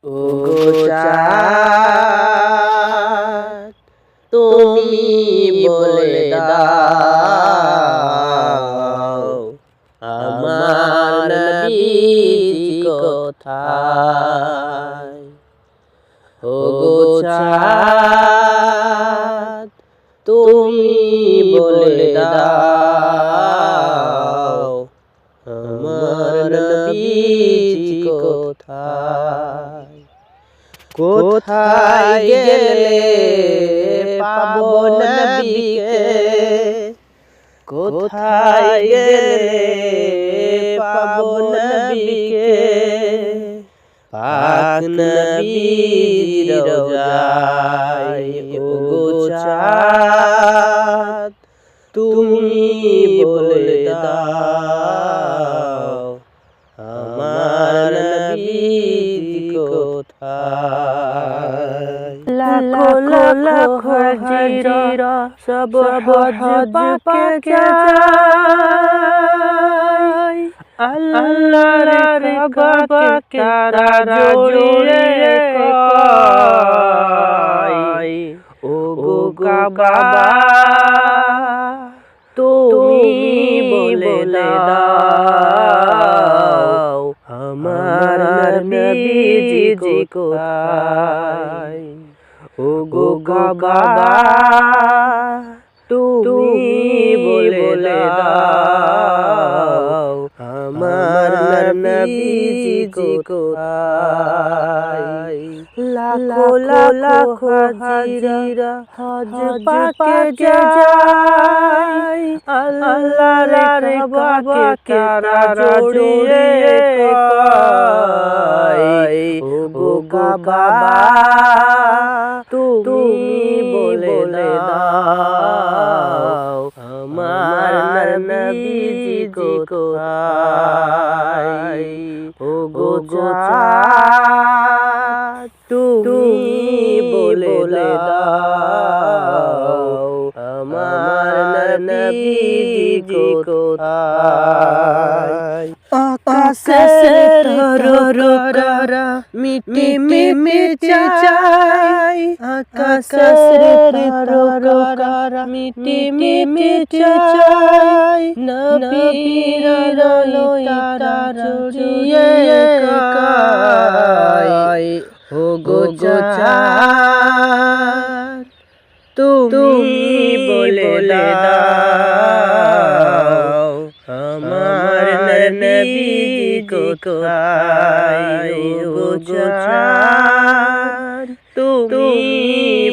ওগো চাঁদ তুমি বলে দাও আমার নবীজি কোথায়। ওগো চাঁদ তুমি বলে দাও আমার নবীজি কোথায়। কোথায় গেলে পাবো নবীকে, কোথায় গেলে পাবো নবীকে, পাক নবীর রওজায়। ওগো চাঁদ তুমি বলে দাও আমার নবীজি কোথায়। লাখো লাখো হাজিরা সব হজ পাকে যায়, আল্লাহর কাবাকে তারা জড়িয়ে কয়। ওগো কাবা তুমি বলে দাও আমার নবীজি কোথায়। ওগো কাবা তুমি বলে দাও আমার নবীজি কোথায়। লাখো লাখো হাজিরা হজ পাকে যায়, আল্লাহর কাবাকে তারা জড়িয়ে কয়। ওগো কাবা তুমি বলে দাও আমার নবীজি কোথায়। ওগো চাঁদ তুমি বলে দাও আমার নবীজি কোথায়। আকাশের তারা মিটি মিটি চাই, আকাশের তারা মিটি মিটি চাই, নবীর আলোয় তারা জড়িয়ে কয়। ওগো চাঁদ তুমি বলে দাও আমার নবীজি কোথায়। ওগো চাঁদ তুমি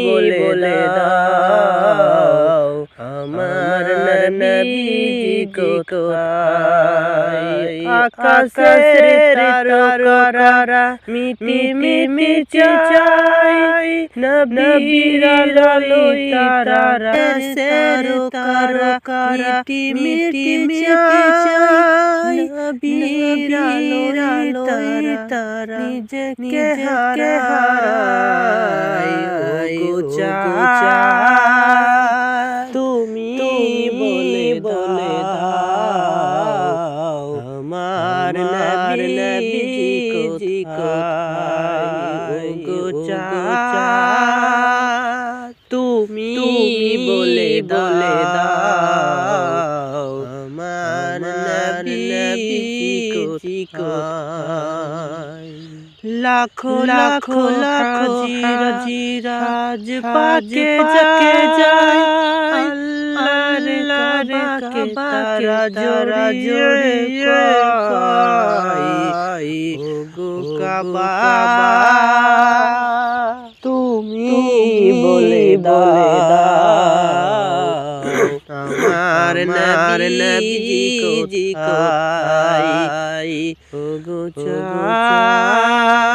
বলে দাও আমার নবীজি কোথায়। আকাশের তারা মিটি মিটি চাই, নবীর আলোয় তারা মিটি মিটি চাই, নবীর আলোয় তারা নিজেকে হারায়। ওগো চাঁদ তুমি বলে দাও আমার নবীজি কোথায়। ওগো চাঁদ তুমি বলে দাও আমার নবীজি কোথায়। লাখো লাখো হাজিরা হজ পাকে যায়, আল্লাহর কাবাকে তারা জড়িয়ে কয়। ওগো কাবা তুমি বলে দাও আমার নবীজি কোথায়। ওগো চাঁদ